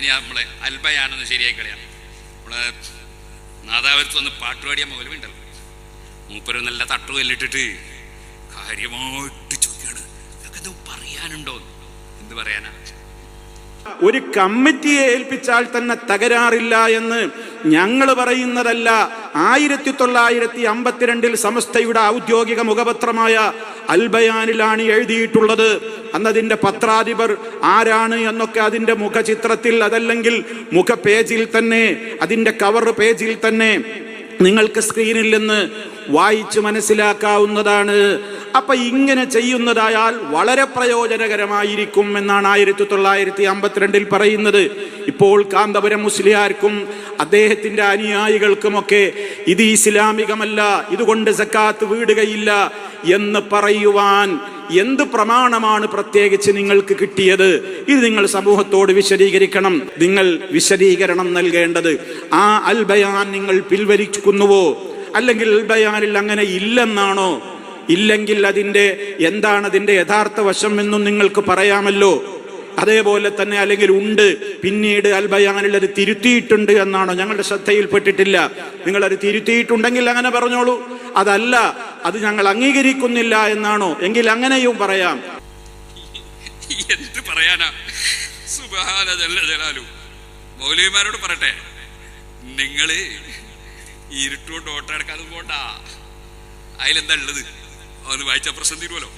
ഇനി നമ്മളെ അൽബയാനൊന്ന് ശരിയായി കളയാം. നമ്മളെ നാദാപുരത്തൊന്ന് പാട്ടുപാടിയ മൗലവി ഉണ്ടല്ലോ, മൂപ്പര് നല്ല തട്ടുകല്ലിട്ടിട്ട് കാര്യമായിട്ട് ചോദിക്കാണ്, ഇതൊക്കെ ഇത് പറയാനുണ്ടോ? എന്ത് പറയാനാ? ഒരു കമ്മിറ്റിയെ ഏൽപ്പിച്ചാൽ തന്നെ തകരാറില്ല എന്ന് ഞങ്ങൾ പറയുന്നതല്ല. 1952 സമസ്തയുടെ ഔദ്യോഗിക മുഖപത്രമായ അൽബയാനിലാണ് എഴുതിയിട്ടുള്ളത്. അന്നതിന്റെ പത്രാധിപർ ആരാണ് എന്നൊക്കെ അതിന്റെ മുഖചിത്രത്തിൽ, അതല്ലെങ്കിൽ മുഖ പേജിൽ തന്നെ, അതിന്റെ കവർ പേജിൽ തന്നെ നിങ്ങൾക്ക് സ്ക്രീനിൽ നിന്ന് വായിച്ച് മനസ്സിലാക്കാവുന്നതാണ്. അപ്പൊ ഇങ്ങനെ ചെയ്യുന്നതായാൽ വളരെ പ്രയോജനകരമായിരിക്കും എന്നാണ് 1952 പറയുന്നത്. ഇപ്പോൾ കാന്തപുരം മുസ്ലിയാർക്കും അദ്ദേഹത്തിന്റെ അനുയായികൾക്കുമൊക്കെ ഇത് ഇസ്ലാമികമല്ല, ഇതുകൊണ്ട് സക്കാത്ത് വീടുകയില്ല എന്ന് പറയുവാൻ എന്ത് പ്രമാണമാണ് പ്രത്യേകിച്ച് നിങ്ങൾക്ക് കിട്ടിയത്? ഇത് നിങ്ങൾ സമൂഹത്തോട് വിശദീകരിക്കണം. നിങ്ങൾ വിശദീകരണം നൽകേണ്ടത് ആ അൽബയാൻ നിങ്ങൾ പിൻവലിക്കുന്നുവോ, അല്ലെങ്കിൽ അൽബയാനിൽ അങ്ങനെ ഇല്ലെന്നാണോ? ഇല്ലെങ്കിൽ അതിന്റെ എന്താണ് അതിന്റെ യഥാർത്ഥ വശം എന്നും നിങ്ങൾക്ക് പറയാമല്ലോ. അതേപോലെ തന്നെ അല്ലെങ്കിൽ ഉണ്ട്, പിന്നീട് അൽബയാനിൽ അത് തിരുത്തിയിട്ടുണ്ട് എന്നാണോ? ഞങ്ങളുടെ ശ്രദ്ധയിൽപ്പെട്ടിട്ടില്ല. നിങ്ങളത് തിരുത്തിയിട്ടുണ്ടെങ്കിൽ അങ്ങനെ പറഞ്ഞോളൂ. അതല്ല, അത് ഞങ്ങൾ അംഗീകരിക്കുന്നില്ല എന്നാണോ? എങ്കിൽ അങ്ങനെയും പറയാം. എന്ത് പറയാനാ? സുബ്ഹാന ജല്ല ജലാലു. മൗലവിമാരോട് പറയട്ടെ, നിങ്ങള് ഇരുട്ടോട്ട് ഓട്ടടക്കാതെ പോണ്ട. അതിലെന്താ ഉള്ളത്? അതൊന്ന് വായിച്ച പ്രശ്നം തീരുമല്ലോ.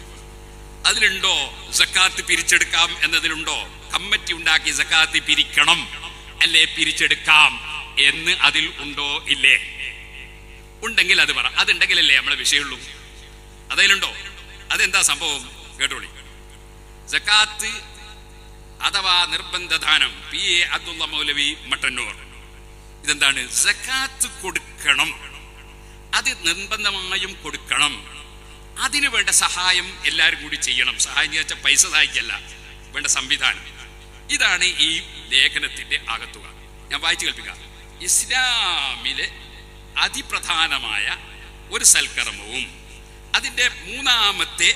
അതിലുണ്ടോ സക്കാത്ത് പിരിച്ചെടുക്കാം എന്നതിലുണ്ടോ? കമ്മിറ്റി ഉണ്ടാക്കി സക്കാത്ത് പിരിക്കണം അല്ലേ പിരിച്ചെടുക്കാം എന്ന് അതിൽ ഉണ്ടോ ഇല്ലേ? ഉണ്ടെങ്കിൽ അത് പറ. അതുണ്ടെങ്കിലല്ലേ നമ്മളെ വിഷയമുള്ളൂ. അതിലുണ്ടോ? അതെന്താ സംഭവം കേട്ടോളി. സക്കാത്ത് അഥവാ നിർബന്ധദാനം, PA അബ്ദുള്ള മൗലവി മട്ടന്നൂർ. ഇതെന്താണ്? സക്കാത്ത് കൊടുക്കണം, അത് നിർബന്ധമായും കൊടുക്കണം. അതിനു വേണ്ട സഹായം എല്ലാവരും കൂടി ചെയ്യണം. സഹായം എന്ന് വെച്ചാൽ പൈസ സഹായിക്കല്ല, വേണ്ട സംവിധാനം. ഇതാണ് ഈ ലേഖനത്തിന്റെ ആകത്തുക. ഞാൻ വായിച്ചു കേൾപ്പിക്കാം. ഇസ്ലാമിലെ അതിപ്രധാനമായ ഒരു സൽക്കർമ്മവും അതിന്റെ മൂന്നാമത്തെ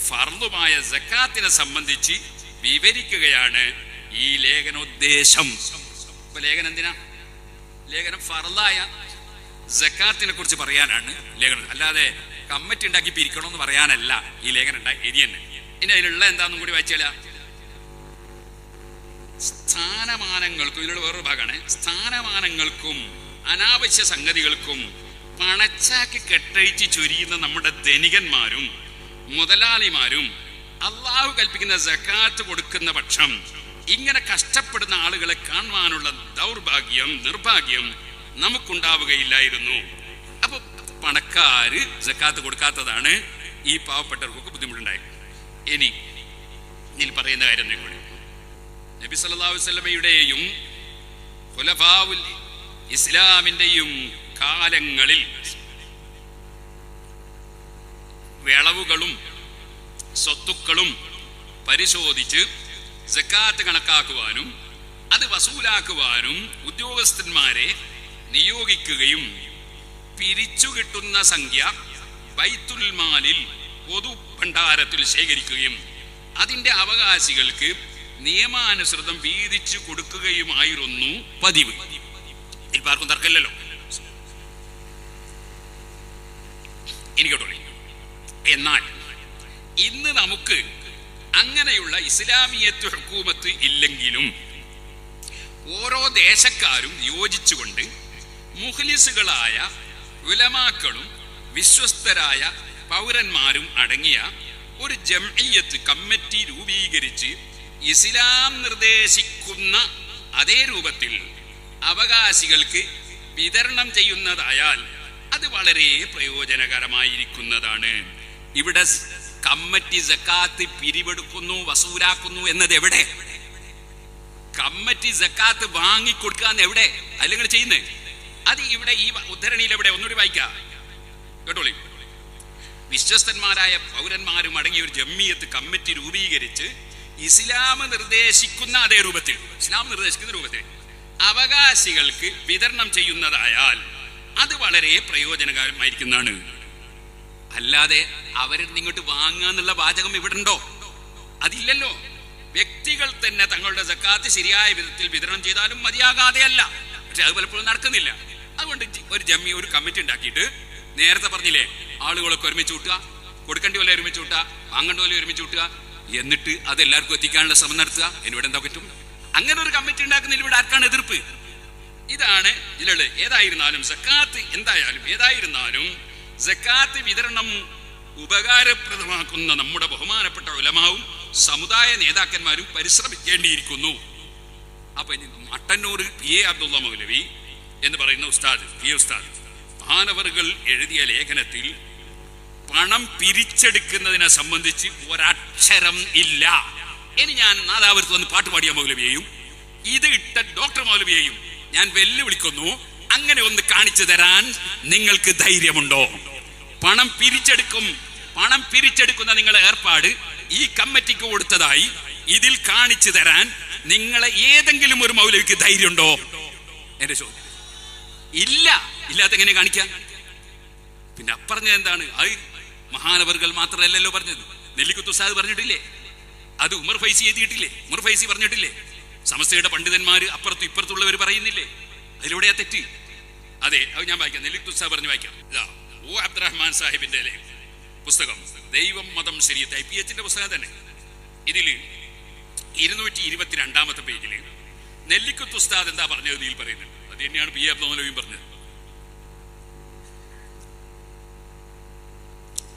ഫർളുമായ സക്കാത്തിനെ സംബന്ധിച്ച് വിവരിക്കുകയാണ് ഈ ലേഖനോദ്ദേശം. ഇപ്പൊ ലേഖനം എന്തിനാ? ലേഖനം ഫർളായ സക്കാത്തിനെ കുറിച്ച് പറയാനാണ് ലേഖനം, അല്ലാതെ കമ്മിറ്റി ഉണ്ടാക്കി പിരിക്കണമെന്ന് പറയാനല്ല ഈ ലേഖനം എഴുതി തന്നെ. ഇനി അതിലുള്ള എന്താണെന്നും കൂടി വായിച്ചാല. സ്ഥാനമാനങ്ങൾക്കും, ഇതിലുള്ള വേറൊരു ഭാഗമാണ്, സ്ഥാനമാനങ്ങൾക്കും അനാവശ്യ സംഗതികൾക്കും പണച്ചാക്കി കെട്ടഴിച്ച് ചൊരിയുന്ന നമ്മുടെ ധനികന്മാരും മുതലാളിമാരും അള്ളാഹു കൽപ്പിക്കുന്ന സക്കാത്ത് കൊടുക്കുന്ന പക്ഷം ഇങ്ങനെ കഷ്ടപ്പെടുന്ന ആളുകളെ കാണുവാനുള്ള നിർഭാഗ്യം നമുക്കുണ്ടാവുകയില്ലായിരുന്നു. അപ്പൊ പണക്കാര് സക്കാത്ത് കൊടുക്കാത്തതാണ് ഈ പാവപ്പെട്ടവർക്കൊക്കെ ബുദ്ധിമുട്ടുണ്ടായത്. ഇനി ഇതിൽ പറയുന്ന കാര്യം കൂടി, നബി സല്ലല്ലാഹു അലൈഹി വസല്ലമയുടെയും ഖുലഫാഉൽ ഇസ്ലാമിന്റെയും കാലങ്ങളിൽ വിളവുകളും സ്വത്തുക്കളും പരിശോധിച്ച് സക്കാത്ത് കണക്കാക്കുവാനും അത് വസൂലാക്കുവാനും ഉദ്യോഗസ്ഥന്മാരെ നിയോഗിക്കുകയും പിരിച്ചു കിട്ടുന്ന സംഖ്യ ബൈത്തുൽ മാലിൽ പൊതു ഭണ്ഡാരത്തിൽ ശേഖരിക്കുകയും അതിന്റെ അവകാശികൾക്ക് നിയമാനുസൃതം വീതിച്ചു കൊടുക്കുകയുമായിരുന്നു പതിവ്. ഇപ്പൊ ആർക്കും തർക്കമില്ലല്ലോ. എനിക്കോട്ടെ, എന്നാൽ ഇന്ന് നമുക്ക് അങ്ങനെയുള്ള ഇസ്ലാമിയത്ത് ഹുക്കൂമത്ത് ഇല്ലെങ്കിലും ഓരോ ദേശക്കാരും യോജിച്ചുകൊണ്ട് മുഖ്ലിസുകളായ ഉലമാക്കളും വിശ്വസ്തരായ പൗരന്മാരും അടങ്ങിയ ഒരു ജംഇയ്യത്ത് കമ്മിറ്റി രൂപീകരിച്ച് ഇസ്ലാം നിർദ്ദേശിക്കുന്ന അതേ രൂപത്തിൽ അവകാശികൾക്ക് വിതരണം ചെയ്യുന്നതായാൽ അത് വളരെ പ്രയോജനകരമായിരിക്കുന്നതാണ്. ഇവിടെ കമ്മിറ്റി സക്കാത്ത് പിരിവെടുക്കുന്നു, വസൂലാക്കുന്നു എന്നത് എവിടെ? കമ്മിറ്റി സക്കാത്ത് വാങ്ങിക്കൊടുക്കാന്ന് എവിടെ? അല്ലെങ്കിൽ ചെയ്യുന്നേ അത് ഇവിടെ ഈ ഉദ്ധരണിയിൽ എവിടെ? ഒന്നുകൂടി വായിക്കാം കേട്ടോളി. വിശ്വസ്തന്മാരായ പൗരന്മാരും അടങ്ങിയ ഒരു ജംഇയ്യത്ത് കമ്മിറ്റി രൂപീകരിച്ച് ഇസ്ലാം നിർദ്ദേശിക്കുന്ന അതേ രൂപത്തിൽ, ഇസ്ലാം നിർദ്ദേശിക്കുന്ന രൂപത്തിൽ അവകാശികൾക്ക് വിതരണം ചെയ്യുന്നതായാൽ അത് വളരെ പ്രയോജനകരമായിരിക്കുന്നതാണ്. അല്ലാതെ അവരിൽ നിങ്ങോട്ട് വാങ്ങാന്നുള്ള വാചകം ഇവിടെ ഉണ്ടോ? അതില്ലല്ലോ. വ്യക്തികൾ തന്നെ തങ്ങളുടെ സക്കാത്ത് ശരിയായ വിധത്തിൽ വിതരണം ചെയ്താലും മതിയാകാതെയല്ല. പക്ഷെ അത് പലപ്പോഴും നടക്കുന്നില്ല. അതുകൊണ്ട് ഒരു ജമ്മി, ഒരു കമ്മിറ്റി ഉണ്ടാക്കിയിട്ട് നേരത്തെ പറഞ്ഞില്ലേ, ആളുകളൊക്കെ ഒരുമിച്ച് കൂട്ടുക, കൊടുക്കേണ്ടി പോലെ ഒരുമിച്ച് കൂട്ടുക, വാങ്ങേണ്ട പോലെ ഒരുമിച്ച് കൂട്ടുക, എന്നിട്ട് അത് എല്ലാവർക്കും എത്തിക്കാനുള്ള ശ്രമം നടത്തുക. എന്നിവിടെ എന്താ പറ്റും? അങ്ങനെ ഒരു കമ്മിറ്റി ഉണ്ടാക്കുന്നതിൽ ഇവിടെ ആർക്കാണ് എതിർപ്പ്? ഇതാണ് ഇതിലുള്ളത്. ഏതായിരുന്നാലും സക്കാത്ത് ഏതായിരുന്നാലും സക്കാത്ത് വിതരണം ഉപകാരപ്രദമാക്കുന്ന നമ്മുടെ ബഹുമാനപ്പെട്ട ഉലമാവും സമുദായ നേതാക്കന്മാരും പരിശ്രമിക്കേണ്ടിയിരിക്കുന്നു. അപ്പൊ മട്ടന്നൂർ PA അബ്ദുള്ള മൗലവി എന്ന് പറയുന്ന ഉസ്താദ്, ഉസ്താദ് മഹാനവറുകൾ എഴുതിയ ലേഖനത്തിൽ പണം പിരിച്ചെടുക്കുന്നതിനെ സംബന്ധിച്ച് ഒരക്ഷരം ഇല്ല. ഇനി ഞാൻ നാദാപുരത്ത് വന്ന് പാട്ട് പാടിയ മൗലവിയെയും ഇത് ഇട്ട ഡോക്ടർ മൗലവിയെയും ഞാൻ വെല്ലുവിളിക്കുന്നു, അങ്ങനെ ഒന്ന് കാണിച്ചു തരാൻ നിങ്ങൾക്ക് ധൈര്യമുണ്ടോ? പണം പിരിച്ചെടുക്കുന്ന നിങ്ങളുടെ ഏർപ്പാട് ഈ കമ്മിറ്റിക്ക് കൊടുത്തതായി ഇതിൽ കാണിച്ചു തരാൻ നിങ്ങളെ ഏതെങ്കിലും ഒരു മൗലവിക്ക് ധൈര്യമുണ്ടോ? എന്റെ ചോദ്യം. ഇല്ല. ഇല്ലാത്ത എങ്ങനെ കാണിക്കാം? പിന്നെ പറഞ്ഞത് എന്താണ്? അത് മഹാനവറുകൾ മാത്രമല്ലല്ലോ പറഞ്ഞത്, നെല്ലിക്കുത്ത് ഉസ്താദ് പറഞ്ഞിട്ടില്ലേ? അത് ഉമർ ഫൈസി എഴുതിയിട്ടില്ലേ? ഉമർ ഫൈസി പറഞ്ഞിട്ടില്ലേ? സമസ്തയുടെ പണ്ഡിതന്മാര് അപ്പുറത്തും ഇപ്പുറത്തുള്ളവർ പറയുന്നില്ലേ? അതിലൂടെയാ തെറ്റ്? അതെ, അത് ഞാൻ വായിക്കാം. നെല്ലിക്കുത്ത് ഉസ്താദ് പറഞ്ഞു വായിക്കാം. ഒ അബ്ദുറഹ്മാൻ സാഹിബിന്റെ പുസ്തകം ദൈവം മതം ശരീഅത്ത്, IPH പുസ്തകം തന്നെ. ഇതില് 222 പേജില് നെല്ലിക്കുത്ത് ഉസ്താദ് എന്താ പറഞ്ഞത് ഇതിൽ പറയുന്നത്? അത് തന്നെയാണ് PA അബ്ദുൽ മൗലവിയും പറഞ്ഞത്.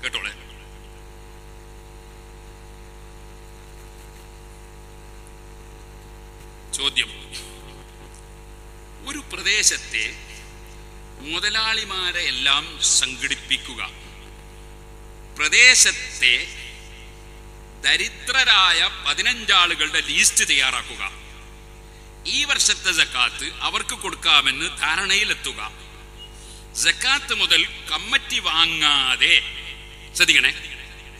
കേട്ടോളെ. ചോദ്യം: ഒരു പ്രദേശത്തെ മുതലാളിമാരെ എല്ലാം സംഘടിപ്പിക്കുക, പ്രദേശത്തെ ദരിദ്രരായ 15 ആളുകളുടെ ലിസ്റ്റ് തയ്യാറാക്കുക, ഈ വർഷത്തെ സക്കാത്ത് അവർക്ക് കൊടുക്കാമെന്ന് ധാരണയിലെത്തുക, സക്കാത്ത് മുതൽ കമ്മിറ്റി വാങ്ങാതെ, ശ്രദ്ധിക്കണേ,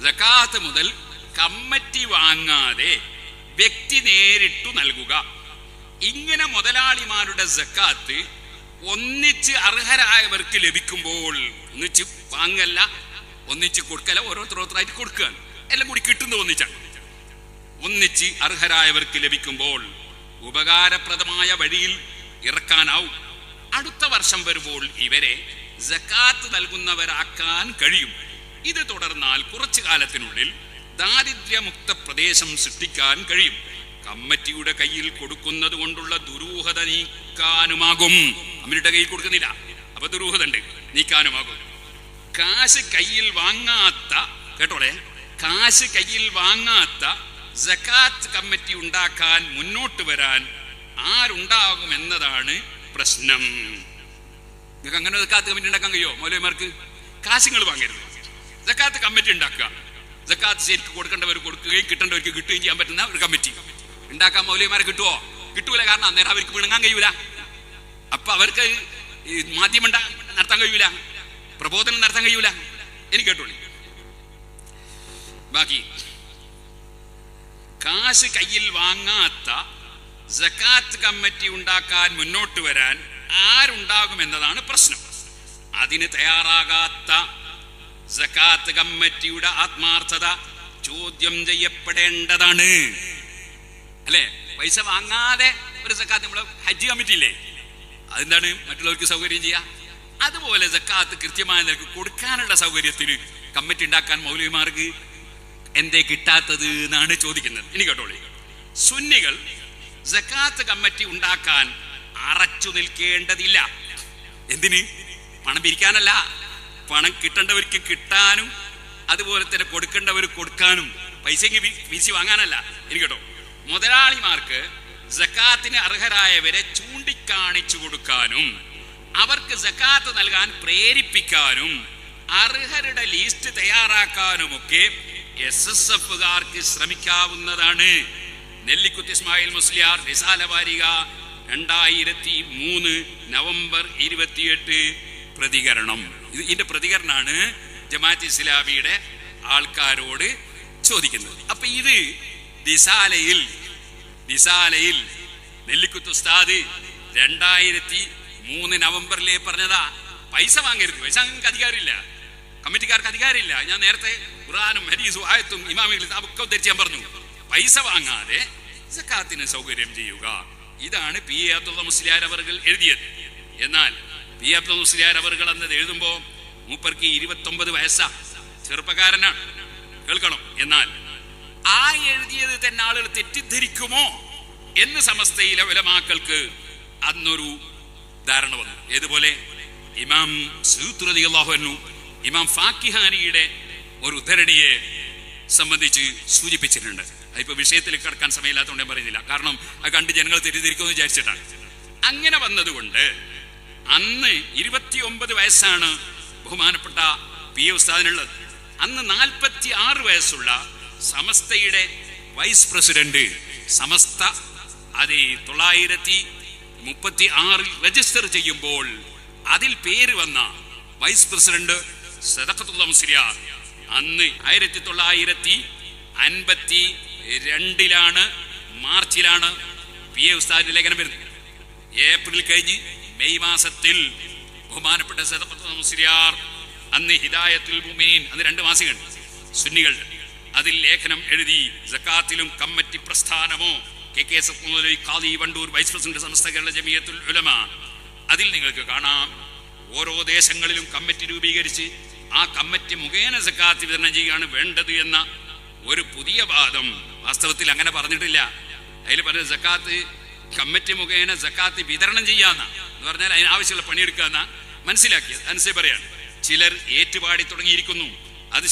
സക്കാത്ത് മുതൽ കമ്മിറ്റി വാങ്ങാതെ വ്യക്തി നേരിട്ടു നൽകുക. ഇങ്ങനെ മുതലാളിമാരുടെ സക്കാത്ത് ഒന്നിച്ച് അർഹരായവർക്ക് ലഭിക്കുമ്പോൾ, ഒന്നിച്ച് വാങ്ങല്ല, ഒന്നിച്ച് കൊടുക്കല, ഓരോരുത്തരായിട്ട് കൊടുക്കുകയാണ്, എല്ലാം കൂടി കിട്ടുന്നത് ഒന്നിച്ച് അർഹരായവർക്ക് ലഭിക്കുമ്പോൾ ഉപകാരപ്രദമായ വഴിയിൽ ഇറക്കാനാവും. അടുത്ത വർഷം വരുമ്പോൾ ഇവരെ സക്കാത്ത് നൽകുന്നവരാക്കാൻ കഴിയും. ഇത് തുടർന്നാൽ കുറച്ചു കാലത്തിനുള്ളിൽ ദാരിദ്ര്യമുക്ത പ്രദേശം സൃഷ്ടിക്കാൻ കഴിയും. കമ്മിറ്റിയുടെ കയ്യിൽ കൊടുക്കുന്നത് കൊണ്ടുള്ള ദുരൂഹത നീക്കാനുമാകും. അവരുടെ കയ്യിൽ കൊടുക്കുന്നില്ല, അപ്പൊ ദുരൂഹത ഉണ്ട്, നീക്കാനുമാകും. കാശ് കയ്യിൽ വാങ്ങാത്ത, കേട്ടോളെ, കാശ് കയ്യിൽ വാങ്ങാത്ത സക്കാത്ത് കമ്മിറ്റി ഉണ്ടാക്കാൻ മുന്നോട്ട് വരാൻ ആരുണ്ടാകുമെന്നതാണ് പ്രശ്നം. നിങ്ങൾക്ക് അങ്ങനെ സക്കാത്ത് കമ്മിറ്റി ഉണ്ടാക്കാൻ കഴിയോ? മൗലവിമാർക്ക് കാശുകൾ വാങ്ങരുത്, സക്കാത്ത് കമ്മിറ്റി ഉണ്ടാക്കുക. സക്കാത്ത് ശരിക്ക് കൊടുക്കേണ്ടവർ കൊടുക്കുകയും കിട്ടേണ്ടവർക്ക് കിട്ടുകയും ചെയ്യാൻ പറ്റുന്ന ഒരു കമ്മിറ്റി ഉണ്ടാക്കാൻ മൗലവിമാരെ കിട്ടുമോ? കിട്ടൂല. കാരണം അന്നേരം അവർക്ക് വിണങ്ങാൻ കഴിയൂല, അപ്പൊ അവർക്ക് മാധ്യമം നടത്താൻ കഴിയൂല, പ്രബോധനം നടത്താൻ കഴിയൂല. എനിക്ക് കേട്ടോളി. ബാക്കി കാശ് കയ്യിൽ വാങ്ങാത്ത സക്കാത്ത് കമ്മിറ്റി ഉണ്ടാക്കാൻ മുന്നോട്ട് വരാൻ ആരുണ്ടാകുമെന്നതാണ് പ്രശ്നം. അതിന് തയ്യാറാകാത്ത സക്കാത്ത് കമ്മിറ്റിയുടെ ആത്മാർത്ഥത ചോദ്യം ചെയ്യപ്പെടേണ്ടതാണ്. അല്ലെ, പൈസ വാങ്ങാതെ ഒരു സക്കാത്ത്, നമ്മളെ ഹജ്ജ് കമ്മിറ്റി ഇല്ലേ, അതെന്താണ് മറ്റുള്ളവർക്ക് സൗകര്യം ചെയ്യുക. അതുപോലെ സക്കാത്ത് കൃത്യമായ നിലക്ക് കൊടുക്കാനുള്ള സൗകര്യത്തിന് കമ്മിറ്റി ഉണ്ടാക്കാൻ മൗലവിമാർക്ക് എന്തേ കിട്ടാത്തത് എന്നാണ് ചോദിക്കുന്നത്. ഇനി കേട്ടോളി. സുന്നികൾ സക്കാത്ത് കമ്മിറ്റി ഉണ്ടാക്കാൻ അറച്ചു നിൽക്കേണ്ടതില്ല. എന്തിന്? പണം പിരിക്കാനല്ല, പണം കിട്ടേണ്ടവർക്ക് കിട്ടാനും അതുപോലെ തന്നെ കൊടുക്കേണ്ടവർ കൊടുക്കാനും, പൈസയ്ക്ക് വീശി വാങ്ങാനല്ല. ഇനി കേട്ടോ, മുതലാളിമാർക്ക് സക്കാത്തിന് അർഹരായവരെ ചൂണ്ടിക്കാണിച്ചു കൊടുക്കാനും അവർക്ക് സക്കാത്ത് നൽകാൻ പ്രേരിപ്പിക്കാനും അർഹരുടെ ലിസ്റ്റ് തയ്യാറാക്കാനുമൊക്കെ SSFകാർക്ക് ശ്രമിക്കാവുന്നതാണ്. നെല്ലിക്കുത്ത് ഇസ്മായിൽ മുസ്ലിയാർ റിസാല വാരിക 2003 നവംബർ 28 പ്രതികരണം. ഇതിന്റെ പ്രതികരണമാണ് ജമാഅത്ത് ഇസ്ലാമിയുടെ ആൾക്കാരോട് ചോദിക്കുന്നത്. അപ്പൊ ഇത് റിസാലയിൽ നെല്ലിക്കുത്ത് ഉസ്താദ് 2003 നവംബറിലേ പറഞ്ഞതാ. പൈസ വാങ്ങരുത്, പൈസ നിങ്ങൾക്ക് അധികാരമില്ല, കമ്മിറ്റിക്കാർക്ക് അധികാരമില്ല. ഞാൻ നേരത്തെ ഖുർആനും ഹദീസും ആയത്തും ഇമാമികളും ഒക്കെ ഉദ്ധരിച്ച് ഞാൻ പറഞ്ഞു. പൈസ വാങ്ങാതെ സക്കാത്തിന് സൗകര്യം ചെയ്യുക. ഇതാണ് പി എ അബ്ദുള്ള മുസ്ലിയാർ അവർകൾ എഴുതിയത്. എന്നാൽ പി എ അബ്ദുള്ള മുസ്ലിയാർ അവർകൾ എന്നത് എഴുതുമ്പോൾ മൂപ്പർക്ക് 29 വയസ്സാ, ചെറുപ്പക്കാരനാണ്, കേൾക്കണം. എന്നാൽ ആ എഴുതിയത് തന്നെ ആളുകൾ തെറ്റിദ്ധരിക്കുമോ എന്ന് സമസ്തയിലെ ഉലമാക്കൾക്ക് അന്നൊരു ധാരണ വന്നു. ഏതുപോലെ ഇമാം സയൂത്ത് റളിയല്ലാഹു അൻഹു ഇമാം ഫാക്കിഹാനിയുടെ ഒരു ഉദ്ധരണിയെ സംബന്ധിച്ച് സൂചിപ്പിച്ചിട്ടുണ്ട്. അതിപ്പോ വിഷയത്തിൽ കിടക്കാൻ സമയമില്ലാത്തതുകൊണ്ട് ഞാൻ പറയുന്നില്ല, കാരണം അത് കണ്ട് ജനങ്ങൾ തെറ്റിദ്ധരിക്കുമെന്ന് വിചാരിച്ചിട്ടാണ്. അങ്ങനെ വന്നതുകൊണ്ട് അന്ന് 29 വയസ്സാണ് ബഹുമാനപ്പെട്ട പി എ ഉസ്താദിനുള്ളത്. അന്ന് 46 വയസ്സുള്ള സമസ്തയുടെ വൈസ് പ്രസിഡന്റ്, സമസ്ത അത് 936 രജിസ്റ്റർ ചെയ്യുമ്പോൾ അതിൽ പേര് വന്ന വൈസ് പ്രസിഡന്റ് സദഖത്തുള്ള മുസ്ലിയാർ അന്ന് 1952 മാർച്ചിലാണ് പി എ ഉസ്താദിന്റെ ലേഖനം വരുന്നത്. ഏപ്രിൽ കഴിഞ്ഞ് മെയ് മാസത്തിൽ ബഹുമാനപ്പെട്ട സദഖത്തുള്ള മുസ്ലിയാർ അന്ന് ഹിദായത്തുൽ മുഅ്മിനീൻ, അന്ന് 2 മാസികൾ സുന്നികൾ, അതിൽ ലേഖനം എഴുതി. സക്കാത്തിലും കമ്മിറ്റി പ്രസ്ഥാനമോ KK സഖ്മുലി ഖാദി വണ്ടൂർ വൈസ് പ്രസിഡന്റ് സമസ്ത കേരള ജമിയത്തുൽ ഉലമ. അതിൽ നിങ്ങൾക്ക് കാണാം ഓരോ ദേശങ്ങളിലും കമ്മിറ്റി രൂപീകരിച്ച് ആ കമ്മിറ്റി മുഖേന സക്കാത്ത് വിതരണം ചെയ്യുകയാണ് വേണ്ടത് എന്ന ഒരു പുതിയ വാദം വാസ്തവത്തിൽ അങ്ങനെ പറഞ്ഞിട്ടില്ല. അതിൽ പറഞ്ഞ സക്കാത്ത് കമ്മിറ്റി മുഖേന സക്കാത്ത് വിതരണം ചെയ്യാന്ന എന്ന് പറഞ്ഞാൽ അതിനാവശ്യമുള്ള പണിയെടുക്കാന്ന മനസ്സിലാക്കിയത്. അനുസരിച്ച് പറയാണ്, ചിലർ ഏറ്റുപാടി തുടങ്ങിയിരിക്കുന്നു, അത്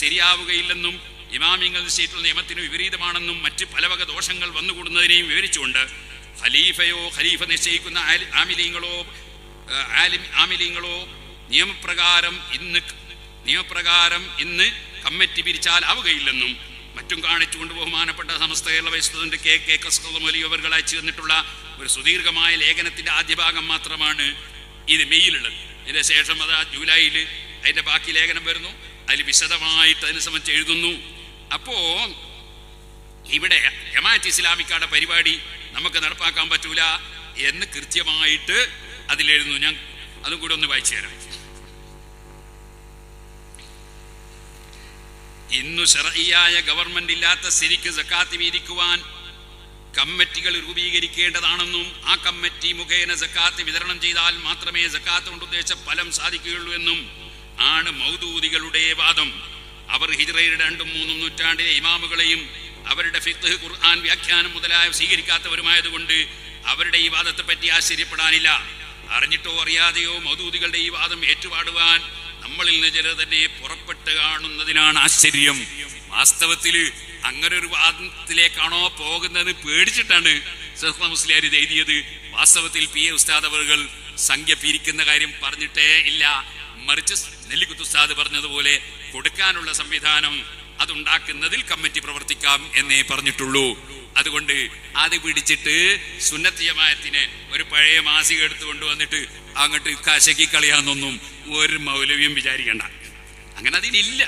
ശരിയാവുകയില്ലെന്നും ഇമാമിങ്ങൾ നിശ്ചയിച്ചിട്ടുള്ള നിയമത്തിന് വിപരീതമാണെന്നും മറ്റ് പലവക ദോഷങ്ങൾ വന്നുകൂടുന്നതിനെയും വിവരിച്ചുകൊണ്ട് ഖലീഫയോ ഖലീഫ നിശ്ചയിക്കുന്ന ആമിലീങ്ങളോ നിയമപ്രകാരം ഇന്ന് കമ്മിറ്റി പിരിച്ചാൽ ആവുകയില്ലെന്നും മറ്റും കാണിച്ചുകൊണ്ട് ബഹുമാനപ്പെട്ട Samastha Kerala vice president KK കസ്കമലി അവർ അയച്ചു തന്നിട്ടുള്ള ഒരു സുദീർഘമായ ലേഖനത്തിന്റെ ആദ്യ ഭാഗം മാത്രമാണ് ഇത് മെയിലുള്ളത്. ഇതിന് ശേഷം അത് ജൂലൈയിൽ അതിന്റെ ബാക്കി ലേഖനം വരുന്നു. അതിൽ വിശദമായിട്ട് അതിനെ സംബന്ധിച്ച് എഴുതുന്നു. അപ്പോ ഇവിടെ ജമാഅത്ത് ഇസ്ലാമിക്കാരുടെ പരിപാടി നമുക്ക് നടപ്പാക്കാൻ പറ്റൂല എന്ന് കൃത്യമായിട്ട് അതിലെഴുതുന്നു. ഞാൻ അതും കൂടെ ഒന്ന് വായിച്ചു തരാം. ഇന്നു ശർഈയായ ഗവൺമെന്റ് ഇല്ലാത്ത സ്ഥിതിക്ക് സക്കാത്ത് വീതിക്കുവാൻ കമ്മിറ്റികൾ രൂപീകരിക്കേണ്ടതാണെന്നും ആ കമ്മിറ്റി മുഖേന സക്കാത്ത് വിതരണം ചെയ്താൽ മാത്രമേ സക്കാത്ത് കൊണ്ട് ഉദ്ദേശിച്ച ഫലം സാധിക്കുകയുള്ളൂ എന്നും ആണ് മൗദൂദികളുടെ വാദം. അവർ ഹിജ്റയുടെ 2ഉം 3ഉം നൂറ്റാണ്ടിലെ ഇമാമുകളെയും അവരുടെ ഫിഖ്ഹ്, ഖുർആൻ വ്യാഖ്യാനം മുതലായ സ്വീകരിക്കാത്തവരുമായതുകൊണ്ട് അവരുടെ ഈ വാദത്തെ പറ്റി ആശ്ചര്യപ്പെടാനില്ല. അറിഞ്ഞിട്ടോ അറിയാതെയോ മൗദൂദികളുടെ ഈ വാദം ഏറ്റുപാടുവാൻ നമ്മളിൽ നിന്ന് ചിലർ തന്നെ പുറപ്പെട്ട് കാണുന്നതിനാണ് ആശ്ചര്യം. വാസ്തവത്തിൽ അങ്ങനെ ഒരു വാദത്തിലേക്കാണോ പോകുന്നത് പേടിച്ചിട്ടാണ് സദഖത്തുൽ മുസ്ലിയാർ ഇത് എഴുതിയത്. വാസ്തവത്തിൽ പി എ ഉസ്താദ് അവറുകൾ സംഖ്യ പിരിക്കുന്ന കാര്യം പറഞ്ഞിട്ടേ ഇല്ല. മറിച്ച് നെല്ലിക്കുത്ത് ഉസ്താദ് പറഞ്ഞതുപോലെ കൊടുക്കാനുള്ള സംവിധാനം അതുണ്ടാക്കുന്നതിൽ കമ്മിറ്റി പ്രവർത്തിക്കാം എന്നേ പറഞ്ഞിട്ടുള്ളൂ. അതുകൊണ്ട് അത് പിടിച്ചിട്ട് സുന്നത്ത് ജമാഅത്തിന് ഒരു പഴയ മാസിക എടുത്തുകൊണ്ട് വന്നിട്ട് അങ്ങോട്ട് കശക്കി കളയാന്നൊന്നും ഒരു മൗലവിയും വിചാരിക്കണ്ട. അങ്ങനെ അതിലില്ല.